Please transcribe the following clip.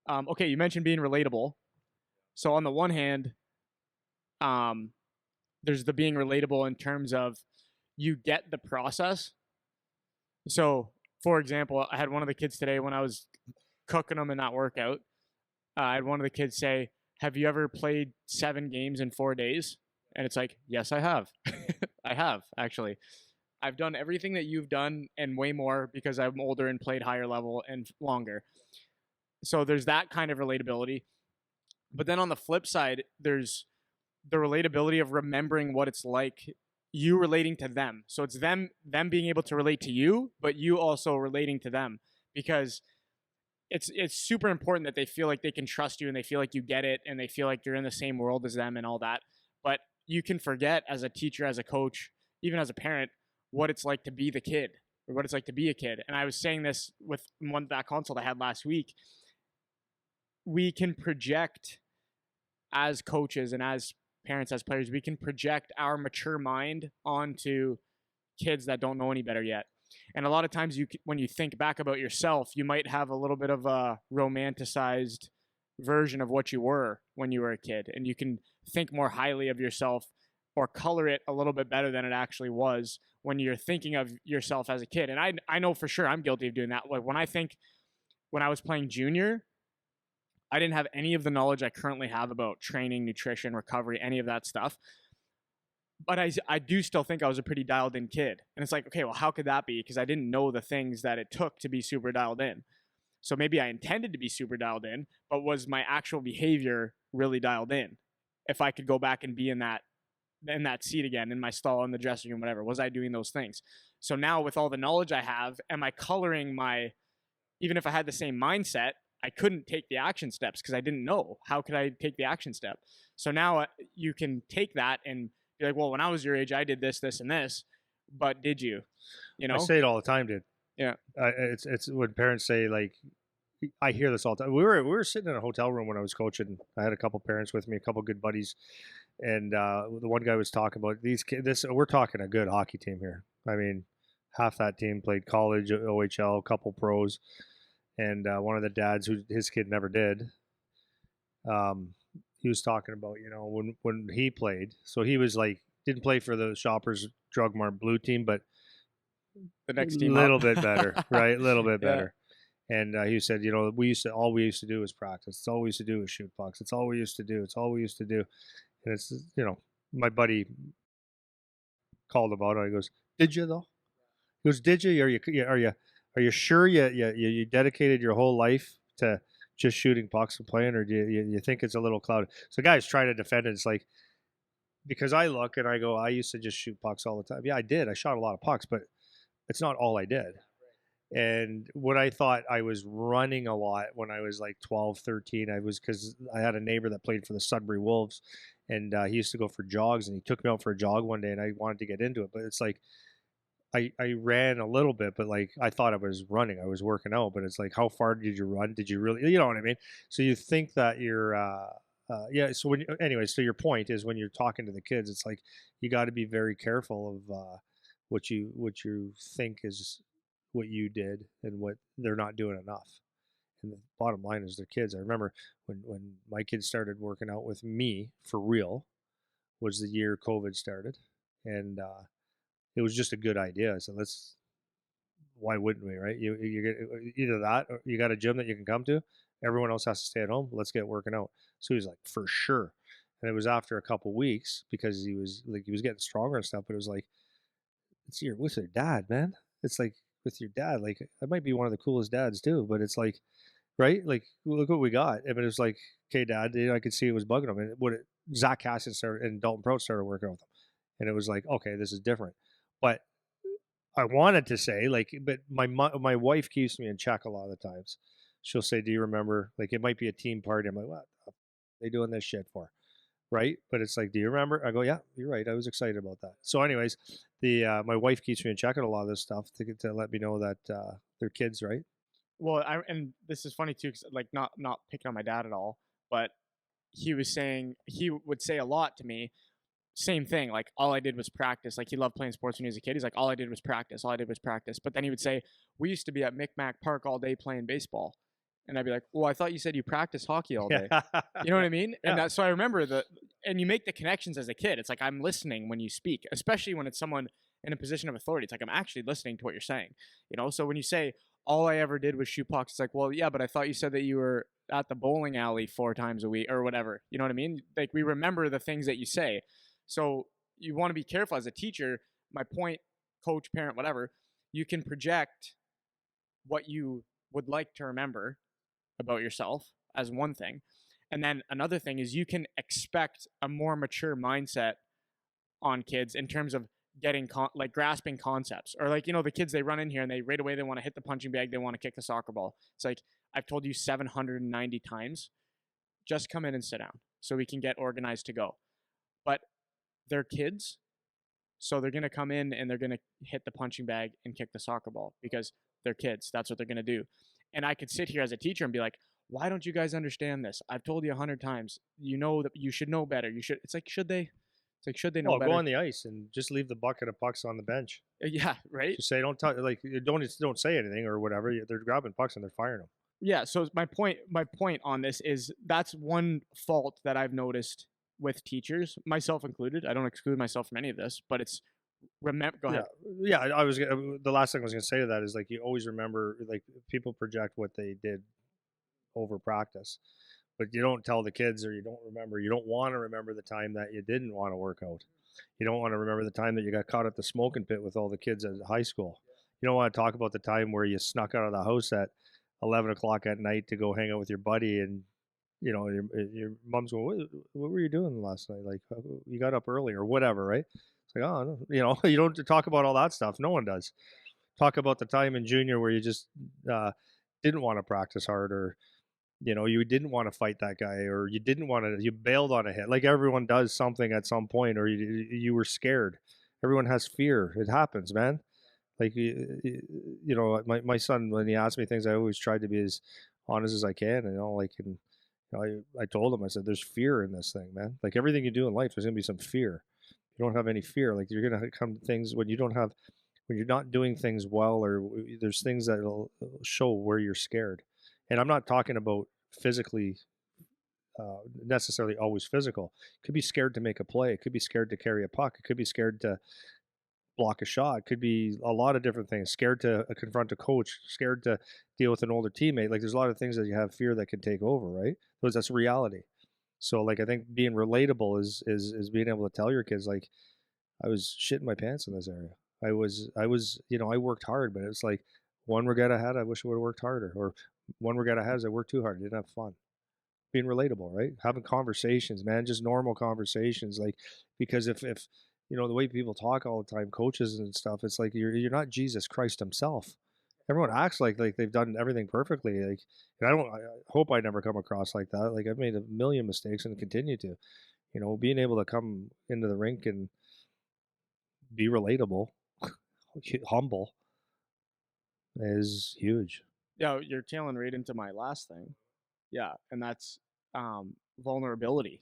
Okay, you mentioned being relatable. So on the one hand, um, there's the being relatable in terms of you get the process. So, for example, I had one of the kids today when I was cooking them in that workout. I had one of the kids say, "Have you ever played 7 games in 4 days?" And it's like, "Yes, I have. I have actually. I've done everything that you've done and way more because I'm older and played higher level and longer." So there's that kind of relatability. But then on the flip side, there's the relatability of remembering what it's like, you relating to them. So it's them being able to relate to you, but you also relating to them, because it's super important that they feel like they can trust you and they feel like you get it and they feel like you're in the same world as them and all that. But you can forget as a teacher, as a coach, even as a parent, what it's like to be the kid or what it's like to be a kid. And I was saying this with that consult I had last week. We can project as coaches and as parents, as players, we can project our mature mind onto kids that don't know any better yet. And a lot of times when you think back about yourself, you might have a little bit of a romanticized version of what you were when you were a kid, and you can think more highly of yourself or color it a little bit better than it actually was when you're thinking of yourself as a kid. And I know for sure I'm guilty of doing that. Like when I was playing junior, I didn't have any of the knowledge I currently have about training, nutrition, recovery, any of that stuff. But I do still think I was a pretty dialed in kid. And it's like, okay, well, how could that be? Because I didn't know the things that it took to be super dialed in. So maybe I intended to be super dialed in, but was my actual behavior really dialed in? If I could go back and be in that seat again, in my stall, in the dressing room, whatever, was I doing those things? So now with all the knowledge I have, am I coloring even if I had the same mindset, I couldn't take the action steps because I didn't know. How could I take the action step? So now you can take that and be like, well, when I was your age, I did this, this, and this, but did you? I say it all the time, dude. Yeah. It's when parents say, like, I hear this all the time. We were sitting in a hotel room when I was coaching. I had a couple parents with me, a couple good buddies, and the one guy was talking about these kids. We're talking a good hockey team here. I mean, half that team played college, OHL, a couple pros, and one of the dads who his kid never did. He was talking about, when he played. So he was like, didn't play for the Shoppers Drug Mart Blue team, but the next team a little bit better, right? A little bit Yeah. better. And he said, all we used to do was practice. It's all we used to do was shoot pucks. It's all we used to do. It's all we used to do. And it's, my buddy called about it. He goes, "Did you though?" He goes, "Did you? Are you sure you dedicated your whole life to just shooting pucks and playing, or do you think it's a little clouded?" So guys trying to defend it. It's like, because I look and I go, I used to just shoot pucks all the time. Yeah, I did. I shot a lot of pucks, but it's not all I did. And when I thought I was running a lot when I was like 12, 13, because I had a neighbor that played for the Sudbury Wolves, and he used to go for jogs, and he took me out for a jog one day, and I wanted to get into it. But it's like, I ran a little bit, but like I thought I was running. I was working out, but it's like, how far did you run? Did you really, you know what I mean? So you think that you're, yeah. So so your point is when you're talking to the kids, it's like, you got to be very careful of what you think is what you did and what they're not doing enough. And the bottom line is, they're kids. I remember when my kids started working out with me for real was the year COVID started, and it was just a good idea. So why wouldn't we, right? You get either that, or you got a gym that you can come to. Everyone else has to stay at home. Let's get working out. So he was like, for sure. And it was after a couple weeks, because he was getting stronger and stuff. But it was like, it's with your dad, man. It's like, with your dad, like, I might be one of the coolest dads too. But it's like, right? Like, look what we got. And it was like, okay, Dad. I could see it was bugging him. And Zach Casson started and Dalton Prout started working with him, and it was like, okay, this is different. But I wanted to say, like, but my wife keeps me in check a lot of the times. She'll say, "Do you remember?" Like, it might be a team party. I'm like, "What are they doing this shit for?" Right? But it's like, "Do you remember?" I go, "Yeah, you're right. I was excited about that." So, anyways, the my wife keeps me in check on a lot of this stuff to let me know that they're kids, right? Well, and this is funny too, because like not picking on my dad at all, but he would say a lot to me. Same thing, like all I did was practice. Like he loved playing sports when he was a kid. He's like, all I did was practice. All I did was practice. But then he would say, we used to be at Micmac Park all day playing baseball. And I'd be like, well, I thought you said you practice hockey all day. Yeah. You know what I mean? And Yeah. so I remember and you make the connections as a kid. It's like I'm listening when you speak, especially when it's someone in a position of authority. It's like I'm actually listening to what you're saying. So when you say all I ever did was shoot pucks, it's like, well, yeah, but I thought you said that you were at the bowling alley 4 times a week or whatever. You know what I mean? Like we remember the things that you say. So you want to be careful as a teacher. My point, coach, parent, whatever, you can project what you would like to remember about yourself as one thing. And then another thing is you can expect a more mature mindset on kids in terms of getting like grasping concepts, or like the kids, they run in here and they right away they want to hit the punching bag, they want to kick the soccer ball. It's like I've told you 790 times, just come in and sit down so we can get organized to go. But they're kids, so they're going to come in and they're going to hit the punching bag and kick the soccer ball because they're kids. That's what they're going to do. And I could sit here as a teacher and be like, why don't you guys understand this? I've told you 100 times. You know that you should know better. You should. It's like, should they? It's like, should they know Well, better? go on the ice and just leave the bucket of pucks on the bench. Yeah, right. Just say don't touch, like don't say anything or whatever. They're grabbing pucks and they're firing them. Yeah. So my point on this is that's one fault that I've noticed with teachers, myself included. I don't exclude myself from any of this, but it's remember. Go Yeah, ahead. yeah. I was the last thing I was going to say to that is like you always remember, like people project what they did over practice, but you don't tell the kids, or you don't remember. You don't want to remember the time that you didn't want to work out. You don't want to remember the time that you got caught at the smoking pit with all the kids at high school. You don't want to talk about the time where you snuck out of the house at 11 o'clock at night to go hang out with your buddy, and your mom's going, what were you doing last night? Like you got up early or whatever, right? It's like, oh, no. You don't talk about all that stuff. No one does. Talk about the time in junior where you just didn't want to practice hard, or you didn't want to fight that guy, or you bailed on a hit. Like everyone does something at some point, or you were scared. Everyone has fear. It happens, man. Like my son, when he asked me things, I always tried to be as honest as I can. I told him, I said, there's fear in this thing, man. Like everything you do in life, there's gonna be some fear. You don't have any fear. Like you're gonna come to things when you're not doing things well, or there's things that'll show where you're scared. And I'm not talking about physically, necessarily always physical. Could be scared to make a play. It could be scared to carry a puck. It could be scared to block a shot. It could be a lot of different things. Scared to confront a coach. Scared to deal with an older teammate. Like there's a lot of things that you have fear that can take over, right? Because that's reality. So like I think being relatable is being able to tell your kids, like, I was shitting my pants in this area. I worked hard, but it's like one regret I had, I wish I would have worked harder. Or one regret I had is I worked too hard. I didn't have fun. Being relatable, right? Having conversations, man, just normal conversations. Like, because if the way people talk all the time, coaches and stuff, it's like you're not Jesus Christ himself. Everyone acts like they've done everything perfectly. Like, and I hope I never come across like that. Like I've made a million mistakes and continue to. Being able to come into the rink and be relatable, humble, is huge. Yeah, you're tailing right into my last thing. Yeah, and that's vulnerability.